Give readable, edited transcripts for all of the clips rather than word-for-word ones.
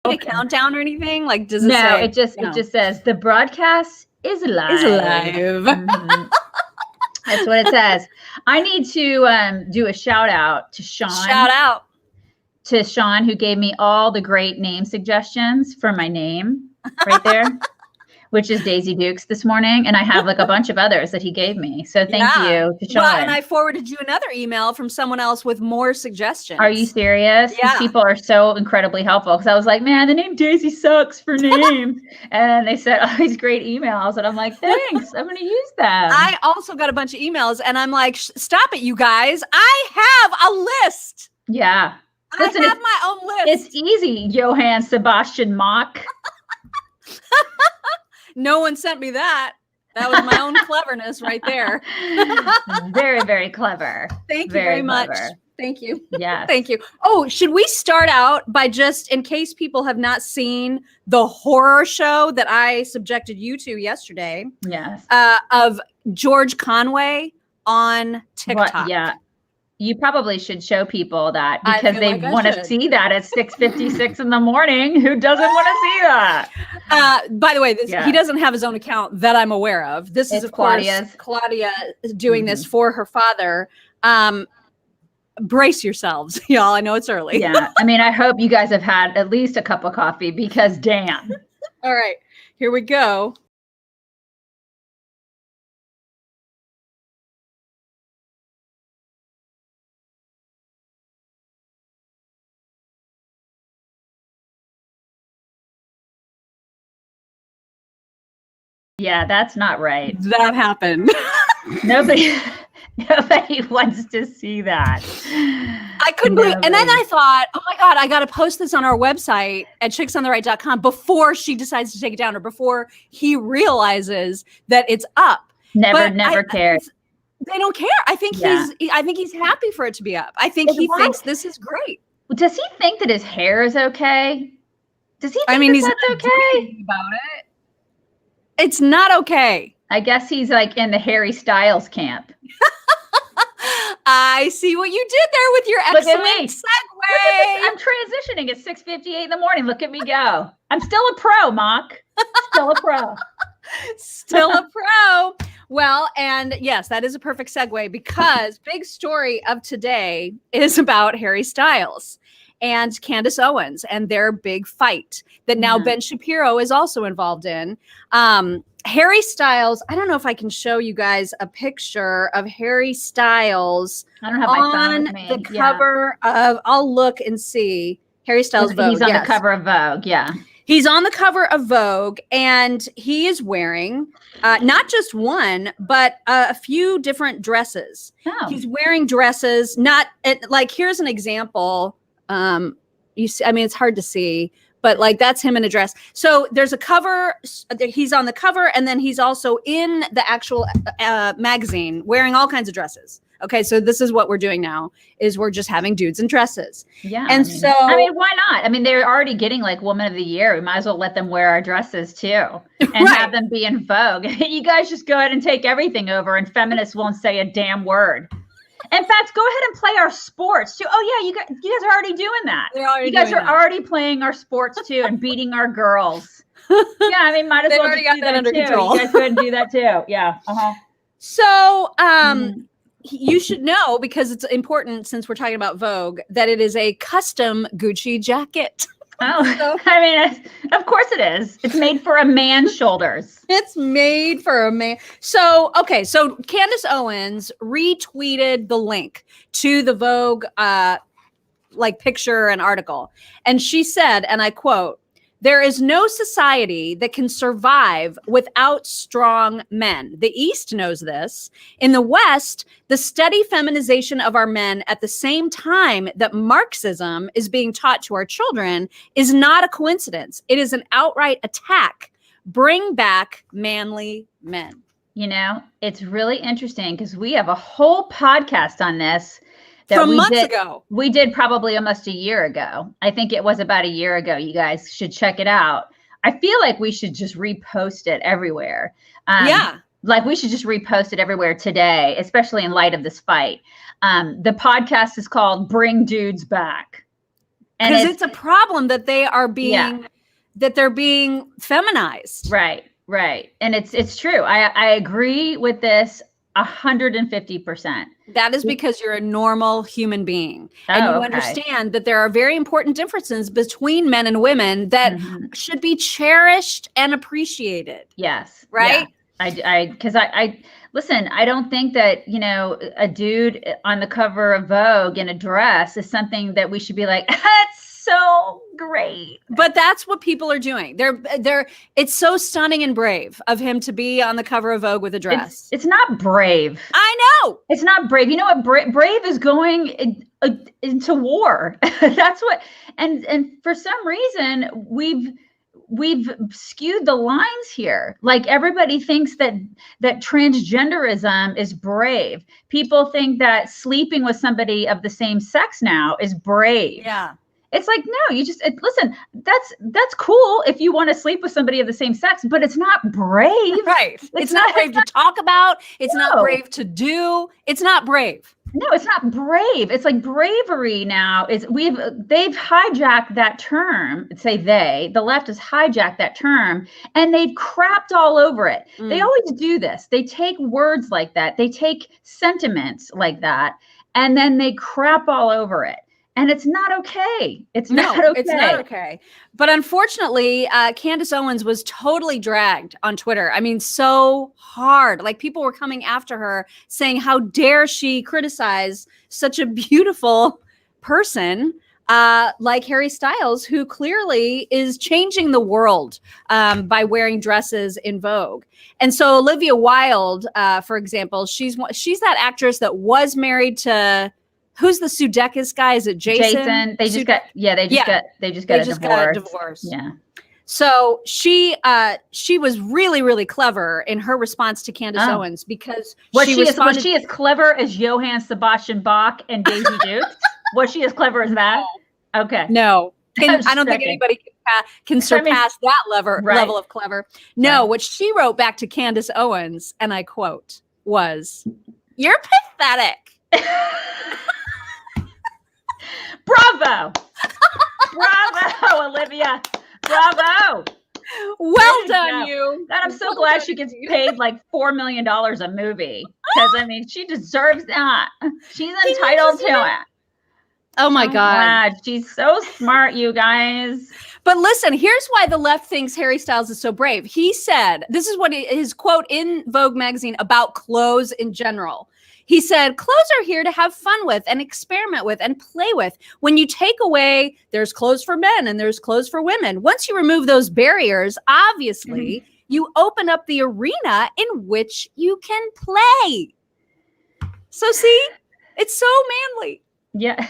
a countdown or anything? Like, does it no, say? it just says the broadcast is live. Is live. Mm-hmm. That's what it says. I need to do a shout out to Sean. Shout out to Sean, who gave me all the great name suggestions for my name right there, which is Daisy Dukes this morning. And I have like a bunch of others that he gave me. So thank you to Sean. Well, and I forwarded you another email from someone else with more suggestions. Are you serious? Yeah. These people are so incredibly helpful, because I was like, man, the name Daisy sucks for names. And they said all these great emails. And I'm like, thanks. I'm going to use them. I also got a bunch of emails and I'm like, stop it, you guys. I have a list. Yeah. Listen, I have my own list. It's easy, Johann Sebastian Mach. No one sent me that. That was my own cleverness right there. Very, very clever. Thank you very much. Clever. Thank you. Yeah. Thank you. Oh, should we start out by just, in case people have not seen the horror show that I subjected you to yesterday? Yes. Of George Conway on TikTok. What? Yeah. You probably should show people that, because they want to see that at 6:56 in the morning. Who doesn't want to see that? By the way, he doesn't have his own account that I'm aware of. This is, of Claudia's. course, Claudia doing this for her father. Brace yourselves, y'all. I know it's early. Yeah. I mean, I hope you guys have had at least a cup of coffee, because damn. All right, here we go. Yeah, that's not right. That happened. Nobody wants to see that. I couldn't believe, and then I thought, oh my God, I got to post this on our website at chicksontheright.com before she decides to take it down, or before he realizes that it's up. Never cares. They don't care. I think he's happy for it to be up. I think he thinks this is great. Does he think that his hair is okay? Does he think he's that's okay about it? It's not okay. I guess he's like in the Harry Styles camp. I see what you did there with your excellent segue. I'm transitioning at 6:58 in the morning. Look at me go. I'm still a pro, Mock. Still a pro. Still a pro. Well, and yes, that is a perfect segue, because big story of today is about Harry Styles and Candace Owens and their big fight that now Ben Shapiro is also involved in. Harry Styles, I don't know if I can show you guys a picture of Harry Styles. I don't have my phone with me. The cover of, I'll look and see. Harry Styles Vogue. He's on the cover of Vogue, yeah. He's on the cover of Vogue, and he is wearing not just one, but a few different dresses. Oh. He's wearing dresses, not like, here's an example. You see, I mean, it's hard to see, but like that's him in a dress. So there's a cover, he's on the cover, and then he's also in the actual magazine wearing all kinds of dresses. Okay, so this is what we're doing now, is we're just having dudes in dresses. Yeah. And I mean, why not? I mean, they're already getting like Woman of the Year. We might as well let them wear our dresses too, and have them be in Vogue. You guys just go ahead and take everything over, and feminists won't say a damn word. In fact, go ahead and play our sports too. Oh yeah, you guys are already doing that. You guys are already playing our sports too and beating our girls. Yeah, I mean, might as well already just got that under too. control. You guys go ahead and do that too. Yeah. So, you should know, because it's important since we're talking about Vogue, that it is a custom Gucci jacket. Oh, I mean, of course it is. It's made for a man's shoulders. It's made for a man. So, okay. So Candace Owens retweeted the link to the Vogue, like picture and article. And she said, and I quote, "There is no society that can survive without strong men. The East knows this. In the West, the steady feminization of our men at the same time that Marxism is being taught to our children is not a coincidence. It is an outright attack. Bring back manly men." You know, it's really interesting because we have a whole podcast on this. From months ago. We did probably almost a year ago. I think it was about a year ago. You guys should check it out. I feel like we should just repost it everywhere. Like we should just repost it everywhere today, especially in light of this fight. The podcast is called Bring Dudes Back. Because it's a problem that they are being, that they're being feminized. Right. And it's true. I agree with this 150%. That is because you're a normal human being. And you understand that there are very important differences between men and women that should be cherished and appreciated. Yes. Right? Yeah. Because I listen, I don't think that, a dude on the cover of Vogue in a dress is something that we should be like, that's so great. But that's what people are doing. It's so stunning and brave of him to be on the cover of Vogue with a dress. It's not brave. I know. It's not brave. You know what? Brave is going into war. That's what, and for some reason we've skewed the lines here. Like everybody thinks that transgenderism is brave. People think that sleeping with somebody of the same sex now is brave. Yeah. It's like, no, you just listen, that's cool if you want to sleep with somebody of the same sex, but it's not brave. Right. It's not brave to talk about. It's not brave to do. It's not brave. No, it's not brave. It's like bravery now is they've hijacked that term. Say the left has hijacked that term and they've crapped all over it. They always do this. They take words like that. They take sentiments like that and then they crap all over it. And it's not okay. It's not okay. But unfortunately, Candace Owens was totally dragged on Twitter. I mean, so hard. Like people were coming after her saying, how dare she criticize such a beautiful person like Harry Styles, who clearly is changing the world by wearing dresses in Vogue. And so Olivia Wilde, for example, she's that actress that was married to... Who's the Sudeikis guy? Is it Jason? They just got a divorce. Yeah. So she was really, really clever in her response to Candace Owens because was she as clever as Johann Sebastian Bach and Daisy Dukes? Was she as clever as that? Okay. No. I don't think anybody can surpass that level of clever. No, what she wrote back to Candace Owens, and I quote, was, "You're pathetic." Bravo, Olivia. Bravo. Well done, you. And I'm so glad she gets paid like $4 million a movie. Because I mean, she deserves that. She's entitled to it. Oh my God. She's so smart, you guys. But listen, here's why the left thinks Harry Styles is so brave. He said, this is what his quote in Vogue magazine about clothes in general. He said, clothes are here to have fun with and experiment with and play with. When you take away, there's clothes for men and there's clothes for women. Once you remove those barriers, obviously, you open up the arena in which you can play. So see, it's so manly. Yeah.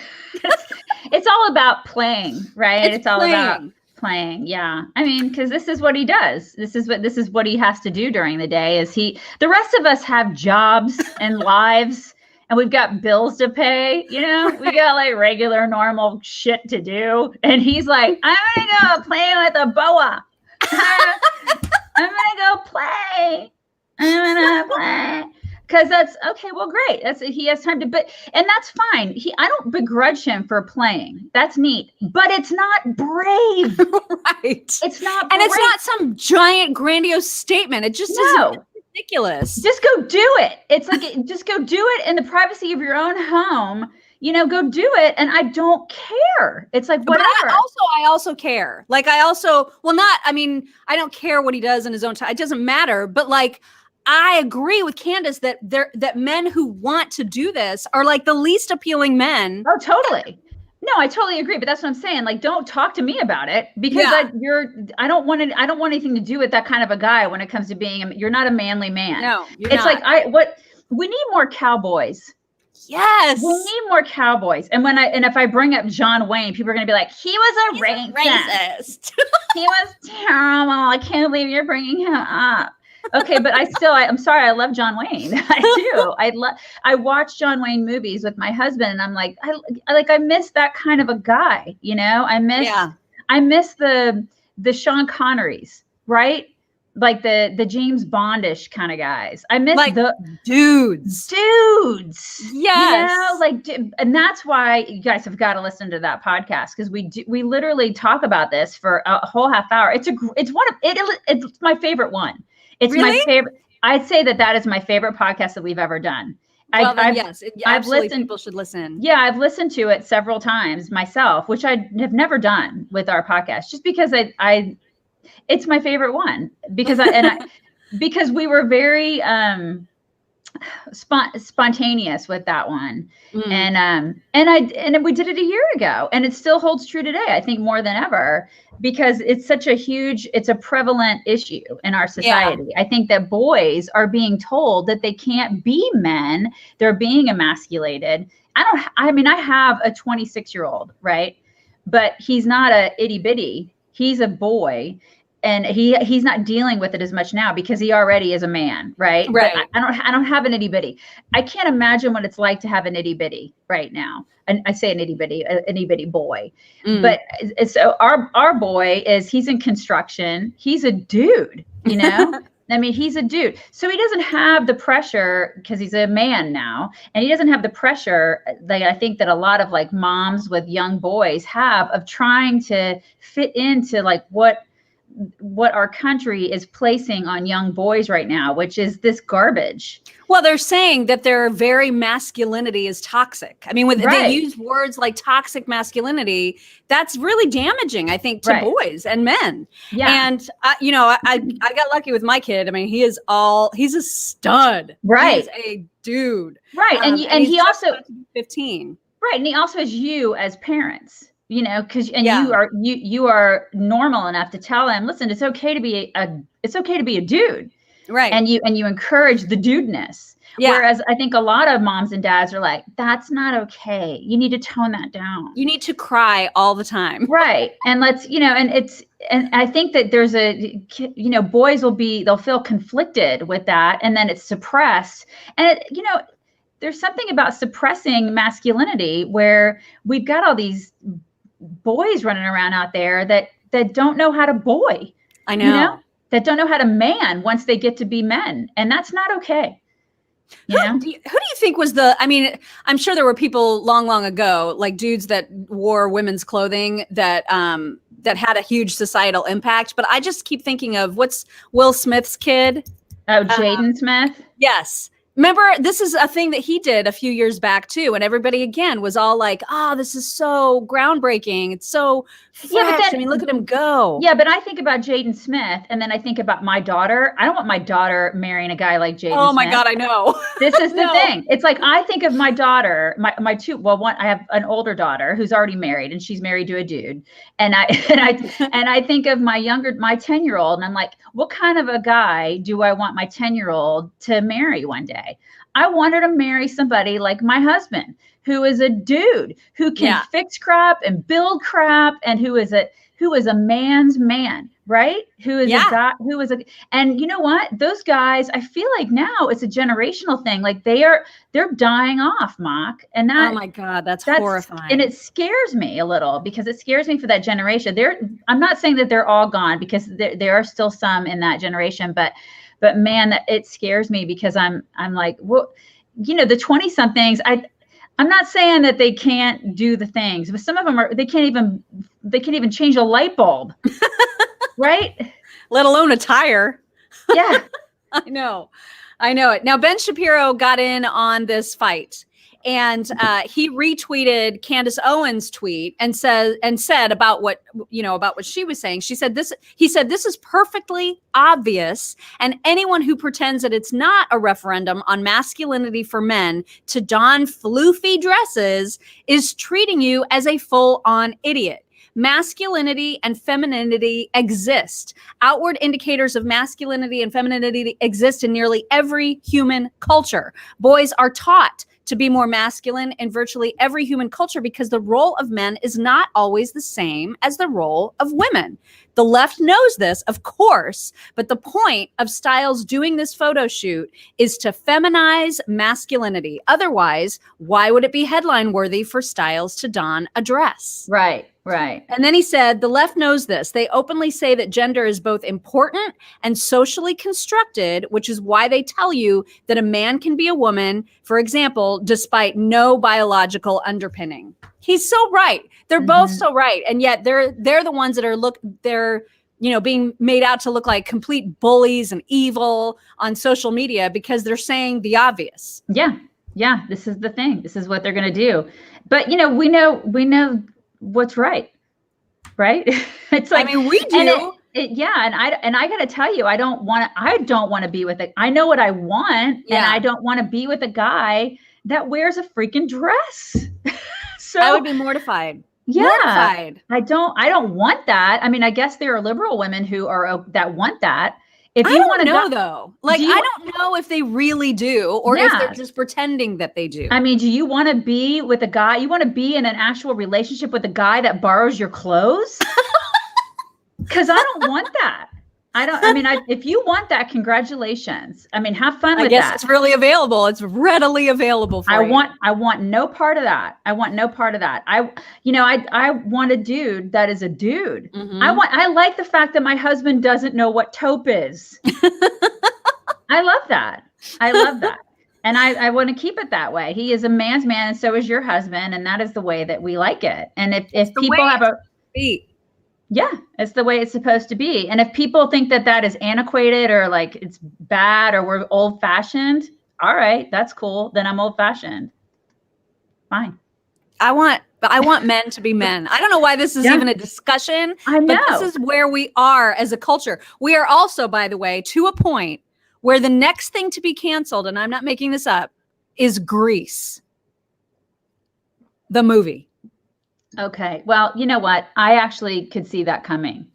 It's all about playing, right? It's all about playing. Yeah. I mean, because this is what he does. This is what he has to do during the day. The rest of us have jobs and lives and we've got bills to pay, we got like regular, normal shit to do. And he's like, I'm going to go play with a boa. I'm going to go play. I'm going to play. Because that's okay. Well, great. He has time to, and that's fine. I don't begrudge him for playing. That's neat, but it's not brave, right? It's not, and it's not some giant grandiose statement. It just is ridiculous. Just go do it. It's like just go do it in the privacy of your own home. Go do it, and I don't care. It's like whatever. But I also care. Like I don't care what he does in his own time. It doesn't matter. But like. I agree with Candace that men who want to do this are like the least appealing men. Oh, totally. No, I totally agree. But that's what I'm saying. Like, don't talk to me about it because I don't want anything to do with that kind of a guy when it comes to you're not a manly man. No, it's not. We need more cowboys. Yes. We need more cowboys. And if I bring up John Wayne, people are going to be like, he was a racist. He was terrible. I can't believe you're bringing him up. Okay, but I'm sorry. I love John Wayne. I do. I watch John Wayne movies with my husband, and I'm like, I miss that kind of a guy. I miss the Sean Connerys, right? like the James Bondish kind of guys. I miss like the dudes. Yes. You know, like, and that's why you guys have got to listen to that podcast, because we literally talk about this for a whole half hour. It's my favorite one. It's really? my favorite. I'd say that is my favorite podcast that we've ever done. Well, yes, absolutely. People should listen. Yeah, I've listened to it several times myself, which I have never done with our podcast, just because it's my favorite one, because because we were very spontaneous with that one. And we did it a year ago, and it still holds true today, I think, more than ever, because it's such it's a prevalent issue in our society. I think that boys are being told that they can't be men. They're being emasculated. I have a 26-year-old, right? But he's not a itty bitty. He's a boy. And he's not dealing with it as much now because he already is a man, right? Right. But I don't have an itty bitty. I can't imagine what it's like to have an itty bitty right now. And I say an itty bitty boy. But so our boy he's in construction. He's a dude, you know. I mean, he's a dude. So he doesn't have the pressure, because he's a man now, and he doesn't have the pressure that I think that a lot of like moms with young boys have, of trying to fit into like what our country is placing on young boys right now, which is this garbage. Well, they're saying that their very masculinity is toxic. I mean, they use words like toxic masculinity. That's really damaging, I think, to boys and men. Yeah. And, I got lucky with my kid. I mean, he's a stud. Right. He's a dude. Right. And he also 15. Right. And he also has you as parents. You know, you are normal enough to tell him, listen, it's okay to be a dude, right? And you encourage the dudeness. Yeah. Whereas I think a lot of moms and dads are like, that's not okay. You need to tone that down. You need to cry all the time, right? And and I think that there's boys they'll feel conflicted with that, and then it's suppressed, and there's something about suppressing masculinity where we've got all these boys running around out there that don't know how to boy. I know. That don't know how to man once they get to be men, and that's not okay. Who do you think was I'm sure there were people long ago, like dudes that wore women's clothing that had a huge societal impact, but I just keep thinking of what's Will Smith's kid? Oh, Jaden Smith? Yes. Remember, this is a thing that he did a few years back too, and everybody again was all like, "Oh, this is so groundbreaking! It's so fresh. Yeah, but then, look at him go." Yeah, but I think about Jaden Smith, and then I think about my daughter. I don't want my daughter marrying a guy like Jaden. Oh my God, I know. This is the thing. It's like I think of my daughter, my two. Well, one, I have an older daughter who's already married, and she's married to a dude, and I think of my 10-year-old, and I'm like, what kind of a guy do I want my 10-year-old to marry one day? I want her to marry somebody like my husband, who is a dude who can fix crap and build crap, and who is a man's man, right? Who is a guy and you know what? Those guys, I feel like now it's a generational thing. Like they're dying off, Mock. And that, oh my God, that's horrifying. And it scares me a little, because it scares me for that generation. I'm not saying that they're all gone, because there are still some in that generation, but man, it scares me, because I'm like, well, the 20-somethings, I'm not saying that they can't do the things, but some of them they can't even change a light bulb, right? Let alone a tire. Yeah. I know it. Now, Ben Shapiro got in on this fight, and he retweeted Candace Owens' tweet and said about what she was saying. He said this is perfectly obvious, and anyone who pretends that it's not a referendum on masculinity for men to don floofy dresses is treating you as a full-on idiot. Masculinity and femininity exist. Outward indicators of masculinity and femininity exist in nearly every human culture. Boys are taught to be more masculine in virtually every human culture, because the role of men is not always the same as the role of women. The left knows this, of course, but the point of Styles doing this photo shoot is to feminize masculinity. Otherwise, why would it be headline worthy for Styles to don a dress? Right. Right. And then he said, the left knows this. They openly say that gender is both important and socially constructed, which is why they tell you that a man can be a woman, for example, despite no biological underpinning. He's so right. They're both so right. And yet they're the ones that are being made out to look like complete bullies and evil on social media because they're saying the obvious. Yeah. Yeah. This is the thing. This is what they're going to do. But, we know what's right. It's like, I mean, we do. And I got to tell you, I don't want to be with it. I know what I want. And I don't want to be with a guy that wears a freaking dress. So I would be mortified. Yeah. Mortified. I don't want that. I mean, I guess there are liberal women who are that want that. If I you don't want to know though, like, I don't know if they really do, or if they're just pretending that they do. I mean, do you want to be with a guy? You want to be in an actual relationship with a guy that borrows your clothes? Because I don't want that. If you want that, congratulations. I mean, have fun with that. I guess it's really available. It's readily available for you. I want no part of that. I want no part of that. I want a dude that is a dude. I like the fact that my husband doesn't know what taupe is. I love that. And I want to keep it that way. He is a man's man, and so is your husband, and that is the way that we like it. And if people have a yeah, it's the way it's supposed to be. And if people think that is antiquated or like it's bad or we're old fashioned, all right, that's cool. Then I'm old fashioned. Fine. I want men to be men. I don't know why this is even a discussion. I know. But this is where we are as a culture. We are also, by the way, to a point where the next thing to be canceled, and I'm not making this up, is Grease. The movie. Okay. Well, you know what? I actually could see that coming.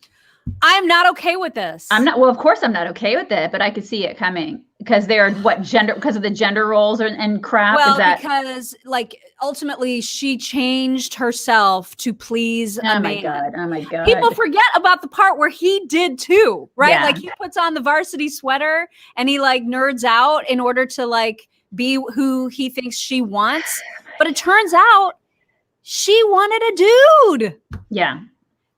I'm not okay with this. Well, of course I'm not okay with it, but I could see it coming because they're because of the gender roles and crap. Well, because like ultimately she changed herself to please a man. Oh my God. People forget about the part where he did too, right? Yeah. Like he puts on the varsity sweater and he like nerds out in order to like be who he thinks she wants. But it turns out she wanted a dude. Yeah.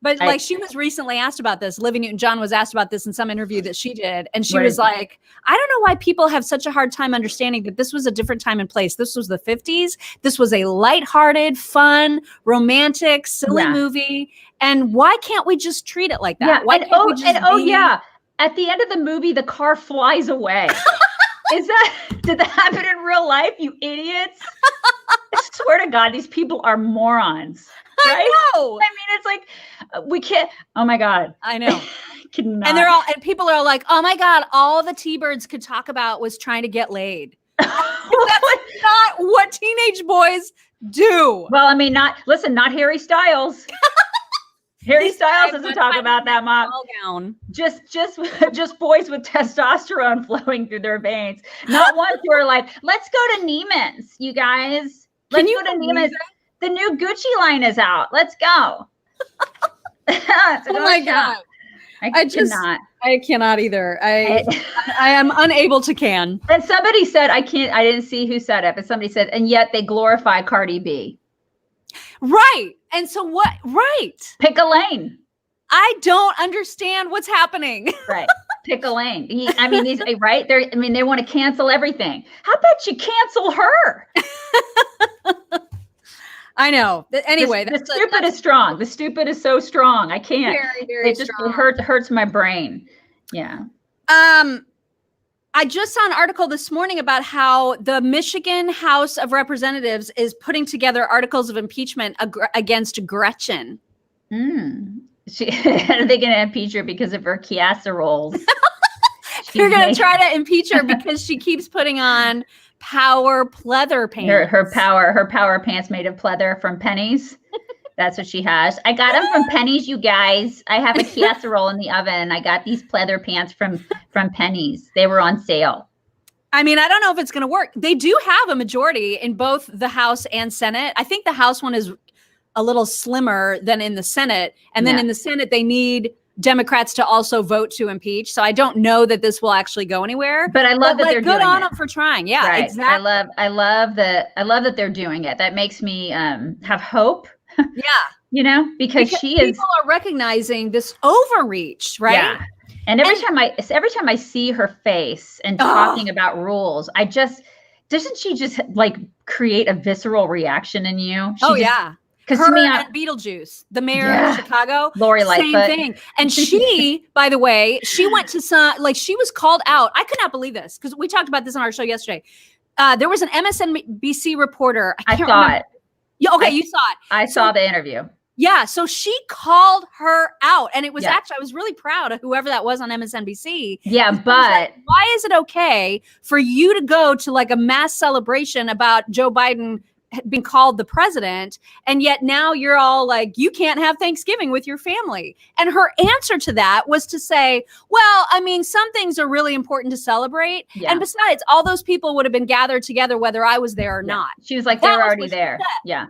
But like she was recently asked about this. Olivia Newton-John was asked about this in some interview that she did. And she was like, I don't know why people have such a hard time understanding that this was a different time and place. This was the 50s. This was a lighthearted, fun, romantic, silly movie. And why can't we just treat it like that? Yeah. Why can't we just yeah. At the end of the movie, the car flies away. Did that happen in real life, you idiots? I swear to God, these people are morons. Right? I know. I mean, it's like we can't. Oh my God. I know. Cannot. And people are like, oh my God, all the T-Birds could talk about was trying to get laid. That's not what teenage boys do. Well, I mean, not Harry Styles. Harry Styles doesn't talk about that, Mom. Just boys with testosterone flowing through their veins. Not ones who are like, let's go to Neiman's, you guys. Let's go to Neiman's. The new Gucci line is out. Let's go. Oh my God. I cannot either. I am unable to can. And somebody said, I didn't see who said it, but somebody said, and yet they glorify Cardi B. Right. And so what? Right. Pick a lane. I don't understand what's happening. Right. Pick a lane. He's right. They want to cancel everything. How about you cancel her? I know. Anyway, the stupid is strong. The stupid is so strong. I can't. Very, very strong. It hurts my brain. Yeah. I just saw an article this morning about how the Michigan House of Representatives is putting together articles of impeachment against Gretchen. Are they going to impeach her because of her casseroles? They're going to try to impeach her because she keeps putting on power pleather pants. Her power pants made of pleather from Pennies. That's what she has. I got them from Pennies, you guys. I have a casserole in the oven. I got these pleather pants from Pennies. They were on sale. I mean, I don't know if it's going to work. They do have a majority in both the House and Senate. I think the House one is a little slimmer than in the Senate. And then in the Senate, they need Democrats to also vote to impeach. So I don't know that this will actually go anywhere. But I love that they're doing it. Good on them for trying. Yeah, right. exactly. I love that they're doing it. That makes me have hope. Yeah. because she is. People are recognizing this overreach, right? Yeah. And every time I see her face and talking about rules, doesn't she just like create a visceral reaction in you? Because to me, and Beetlejuice, the mayor of Chicago, Lori same Lightfoot. thing. And she, by the way, she went to she was called out. I could not believe this because we talked about this on our show yesterday. There was an MSNBC reporter. I saw it. Yeah, okay, you saw it. I saw the interview. Yeah, so she called her out, and it was actually, I was really proud of whoever that was on MSNBC. Yeah, but like, why is it okay for you to go to like a mass celebration about Joe Biden being called the president, and yet now you're all like, you can't have Thanksgiving with your family? And her answer to that was to say, well, I mean, some things are really important to celebrate, and besides, all those people would have been gathered together whether I was there or not. She was like, they were already there. Yeah.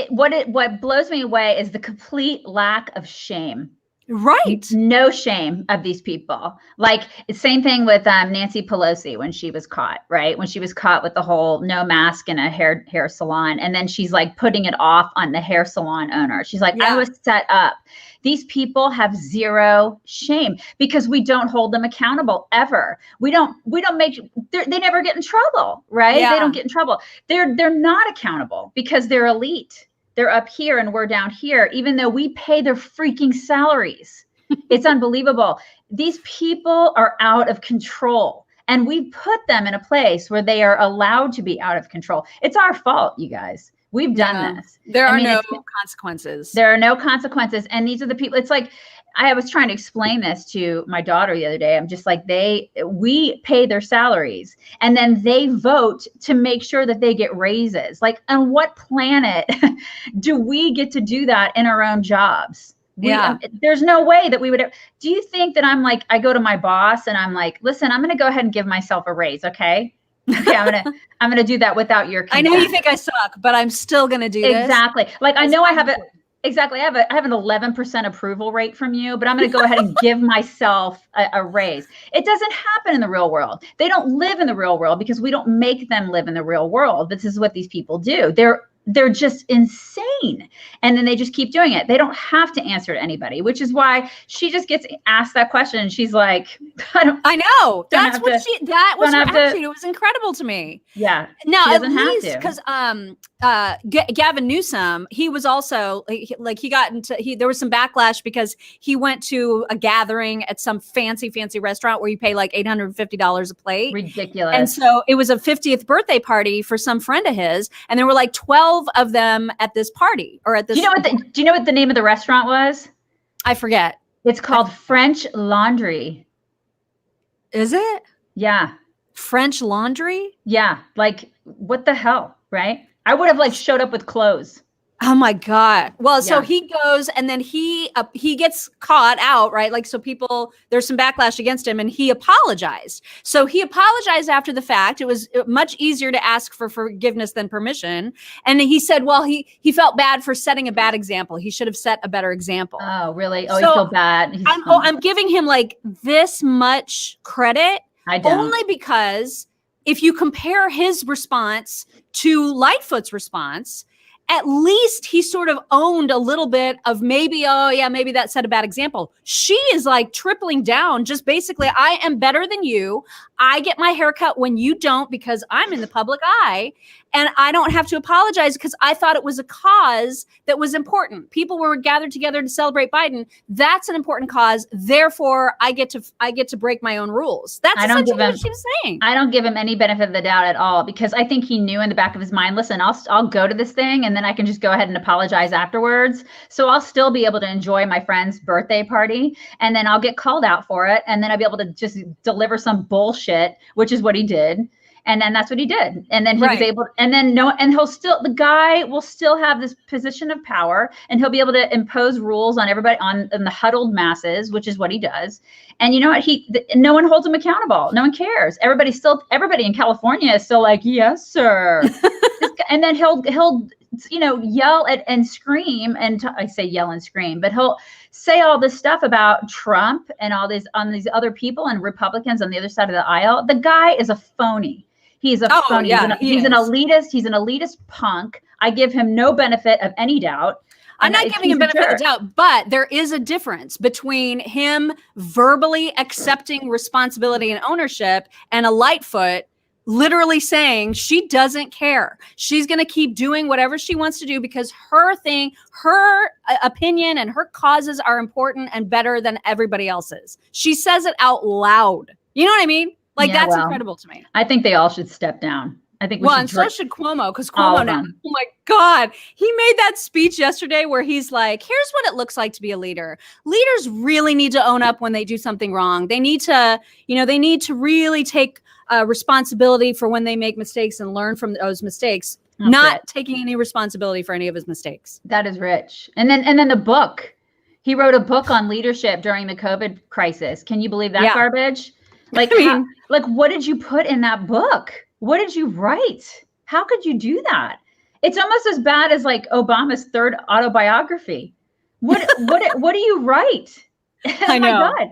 What blows me away is the complete lack of shame. Right. No shame of these people. Like, same thing with Nancy Pelosi when she was caught, right? When she was caught with the whole no mask in a hair salon. And then she's like putting it off on the hair salon owner. She's like, I was set up. These people have zero shame because we don't hold them accountable ever. We don't they never get in trouble, right? Yeah. They don't get in trouble. They're not accountable because they're elite. They're up here and we're down here, even though we pay their freaking salaries. It's unbelievable. These people are out of control, and we put them in a place where they are allowed to be out of control. It's our fault, you guys. We've done this. There are no consequences. There are no consequences. And these are the people. It's like, I was trying to explain this to my daughter the other day. I'm just like, we pay their salaries and then they vote to make sure that they get raises. Like, on what planet do we get to do that in our own jobs? There's no way that we would. Do you think that I go to my boss and I'm like, listen, I'm going to go ahead and give myself a raise. Okay. Okay, I'm gonna do that without your consent. I know you think I suck, but I'm still gonna do this. Exactly. Like, I know I have Exactly. I have an 11% approval rate from you, but I'm going to go ahead and give myself a raise. It doesn't happen in the real world. They don't live in the real world because we don't make them live in the real world. This is what these people do. They're just insane. And then they just keep doing it. They don't have to answer to anybody, which is why she just gets asked that question. And she's like, I know. That was her attitude. It was incredible to me. Yeah. Now, at least because Gavin Newsom, he was also there was some backlash because he went to a gathering at some fancy restaurant where you pay like $850 a plate. Ridiculous. And so it was a 50th birthday party for some friend of his. And there were like 12 of them at this party or at this. Do you know what the name of the restaurant was? I forget. It's called French Laundry. Is it? Yeah. French Laundry? Yeah. Like, what the hell, right? I would have showed up with clothes. Oh my God. Well, so he goes and then he gets caught out, right? Like, so there's some backlash against him and he apologized. So he apologized after the fact. It was much easier to ask for forgiveness than permission. And he said, well, he felt bad for setting a bad example. He should have set a better example. Oh, really? Oh, so you feel bad. I'm giving him like this much credit. I don't. Only because if you compare his response to Lightfoot's response, at least he sort of owned a little bit of maybe that set a bad example. She is like tripling down, just basically, I am better than you. I get my hair cut when you don't because I'm in the public eye. And I don't have to apologize because I thought it was a cause that was important. People were gathered together to celebrate Biden. That's an important cause. Therefore, I get to break my own rules. That's essentially what she was saying. I don't give him any benefit of the doubt at all because I think he knew in the back of his mind, listen, I'll go to this thing and then I can just go ahead and apologize afterwards. So I'll still be able to enjoy my friend's birthday party and then I'll get called out for it. And then I'll be able to just deliver some bullshit, which is what he did. And then that's what he did. And then he was able, and then the guy will still have this position of power and he'll be able to impose rules on everybody, on the huddled masses, which is what he does. And you know what? No one holds him accountable. No one cares. Everybody in California is still like, yes, sir. And then he'll yell at and scream. And I say yell and scream, but he'll say all this stuff about Trump and all these other people and Republicans on the other side of the aisle. The guy is a phony. He's a phony. He's an elitist. He's an elitist punk. I give him no benefit of any doubt. I'm not giving him benefit of the doubt, but there is a difference between him verbally accepting responsibility and ownership and a Lightfoot literally saying she doesn't care. She's going to keep doing whatever she wants to do because her opinion and her causes are important and better than everybody else's. She says it out loud. You know what I mean? Like, that's incredible to me. I think they all should step down. I think and so should Cuomo, because Cuomo now, oh my God, he made that speech yesterday where he's like, here's what it looks like to be a leader. Leaders really need to own up when they do something wrong. They need to, they need to really take responsibility for when they make mistakes and learn from those mistakes, not taking any responsibility for any of his mistakes. That is rich. And then the book, he wrote a book on leadership during the COVID crisis. Can you believe that garbage? Like, what did you put in that book? What did you write? How could you do that? It's almost as bad as like Obama's third autobiography. What do you write? I know. My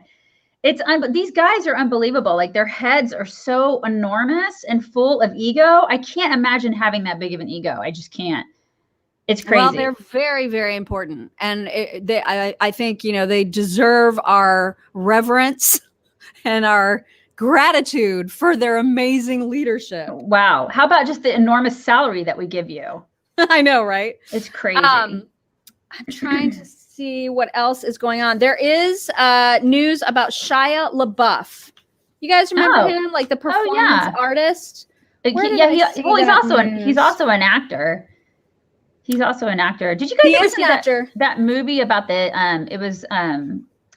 God. These guys are unbelievable. Like, their heads are so enormous and full of ego. I can't imagine having that big of an ego. I just can't. It's crazy. Well, they're very, very important. And I think, they deserve our reverence and our gratitude for their amazing leadership. Wow. How about just the enormous salary that we give you? I know, right? It's crazy. I'm trying to see what else is going on. There is news about Shia LaBeouf. You guys remember him? Like the performance artist? He's also an actor. He's also an actor. Did you guys ever see that movie about it was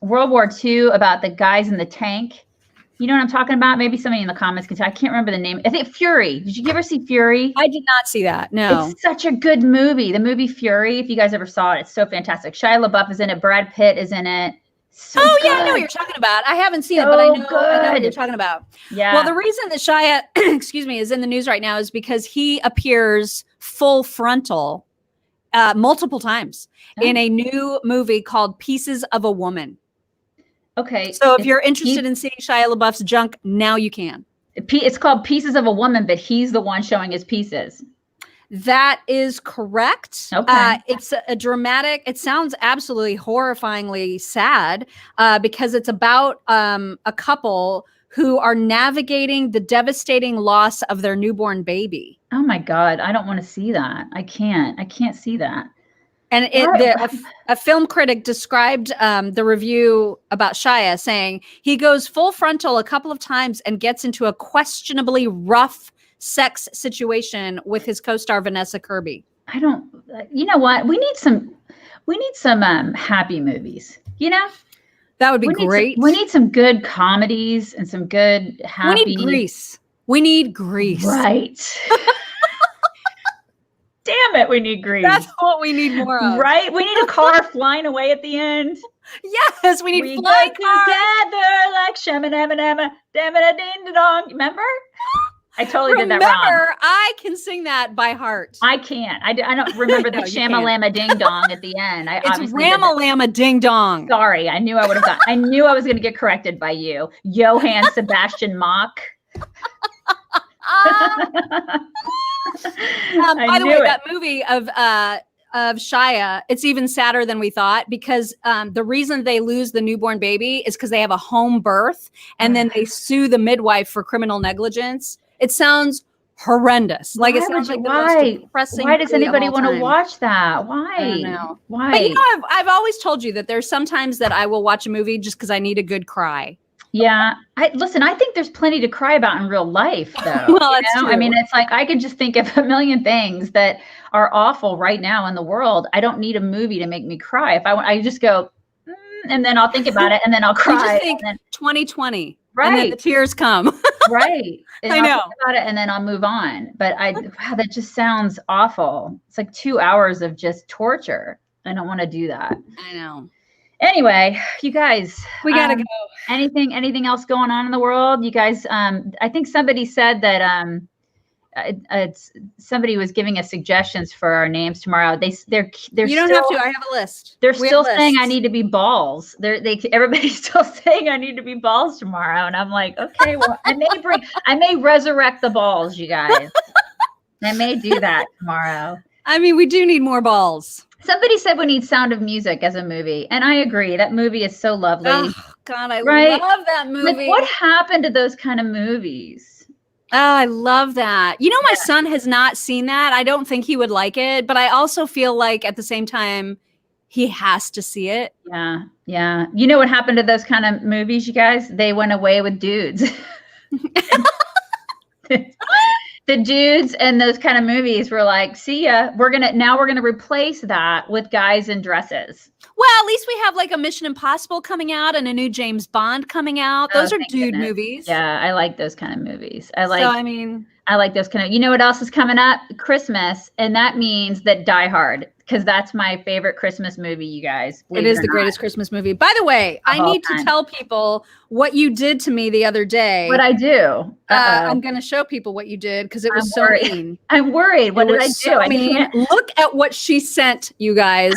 World War II about the guys in the tank? You know what I'm talking about? Maybe somebody in the comments can tell. I can't remember the name. I think Fury. Did you ever see Fury? I did not see that. No. It's such a good movie. The movie Fury. If you guys ever saw it, it's so fantastic. Shia LaBeouf is in it. Brad Pitt is in it. So yeah, I know what you're talking about. I haven't seen it, but I know what you're talking about. Yeah. Well, the reason that Shia, is in the news right now is because he appears full frontal multiple times in a new movie called Pieces of a Woman. Okay. So if you're interested in seeing Shia LaBeouf's junk, now you can. It's called Pieces of a Woman, but he's the one showing his pieces. That is correct. Okay. It's a dramatic, it sounds absolutely horrifyingly sad because it's about a couple who are navigating the devastating loss of their newborn baby. Oh my God. I don't want to see that. I can't see that. And a film critic described the review about Shia saying he goes full frontal a couple of times and gets into a questionably rough sex situation with his co-star Vanessa Kirby. You know what? We need some happy movies, That would be great. We need some good comedies and some good happy. We need Grease. Right. Damn it, we need Grease. That's what we need more of. Right? We need a car flying away at the end. Yes, we need flying cars. Together like shamanama, ding dong. Remember? I totally did that wrong. I can sing that by heart. I can't. I don't remember the shamalama ding dong at the end. It's ramalama ding dong. Sorry, I knew I would have got. I knew I was going to get corrected by you, Johann Sebastian Mach. By the way, that movie of Shia, it's even sadder than we thought because the reason they lose the newborn baby is because they have a home birth and then they sue the midwife for criminal negligence. It sounds horrendous. Like it sounds like the most depressing. Why does anybody want to watch that? Why? I don't know. Why? But I've always told you that there's sometimes that I will watch a movie just because I need a good cry. Yeah. I think there's plenty to cry about in real life, though. Well, that's true. I mean, it's like I could just think of a million things that are awful right now in the world. I don't need a movie to make me cry. If I just go, and then I'll think about it, and then I'll cry. You just think 2020, right? And then the tears come. Right. And I know. I'll think about it, and then I'll move on. But wow, that just sounds awful. It's like 2 hours of just torture. I don't want to do that. I know. Anyway, you guys, we gotta go. Anything else going on in the world? You guys, I think somebody said that somebody was giving us suggestions for our names tomorrow. They're you don't have to. I have a list. They're still saying I need to be balls. Everybody's still saying I need to be balls tomorrow, and I'm like, okay, well, I may resurrect the balls, you guys. I may do that tomorrow. I mean, we do need more balls. Somebody said we need Sound of Music as a movie, and I agree. That movie is so lovely. Oh God, I Right? love that movie. Like, what happened to those kind of movies? Oh, I love that. You know, my son has not seen that. I don't think he would like it, but I also feel like at the same time, he has to see it. Yeah, yeah. You know what happened to those kind of movies, you guys? They went away with dudes. The dudes in those kind of movies were like, see ya. We're gonna replace that with guys in dresses. Well, at least we have like a Mission Impossible coming out and a new James Bond coming out. Those are dude movies. Yeah, I like those kind of movies. I like those kind of, you know what else is coming up? Christmas. And that means that Die Hard, because that's my favorite Christmas movie, you guys. It is the greatest Christmas movie. By the way, I need to tell people what you did to me the other day. What I do? I'm going to show people what you did because it was so mean. I'm worried. What did I do? So mean. Look at what she sent, you guys.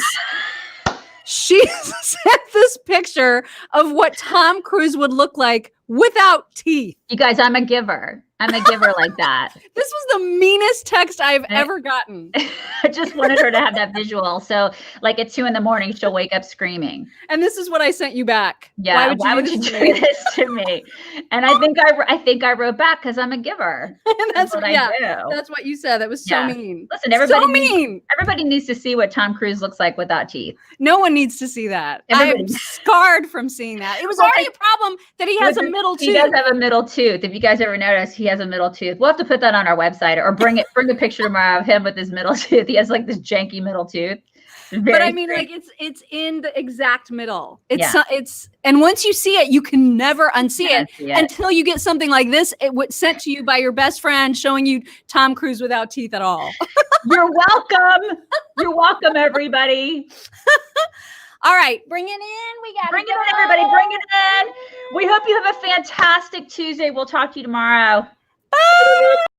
She sent this picture of what Tom Cruise would look like without teeth. You guys, I'm a giver. I'm a giver like that. This was the meanest text I've ever gotten. I just wanted her to have that visual. So like at 2 a.m, she'll wake up screaming. And this is what I sent you back. Yeah. Why would you do this to me? And I think I wrote back because I'm a giver. That's what I do. That's what you said. That was so mean. Listen, everybody needs to see what Tom Cruise looks like without teeth. No one needs to see that. I'm scarred from seeing that. It was already a problem that he has a middle tooth. He does have a middle tooth. If you guys ever notice, he has a middle tooth. We'll have to put that on our website or bring a picture tomorrow of him with his middle tooth. He has like this janky middle tooth. But I mean, like it's in the exact middle. It's and once you see it, you can never unsee it until you get something like this. It was sent to you by your best friend showing you Tom Cruise without teeth at all. You're welcome. You're welcome, everybody. All right, bring it in. We got bring it in, everybody. Bring it in. We hope you have a fantastic Tuesday. We'll talk to you tomorrow. Bye.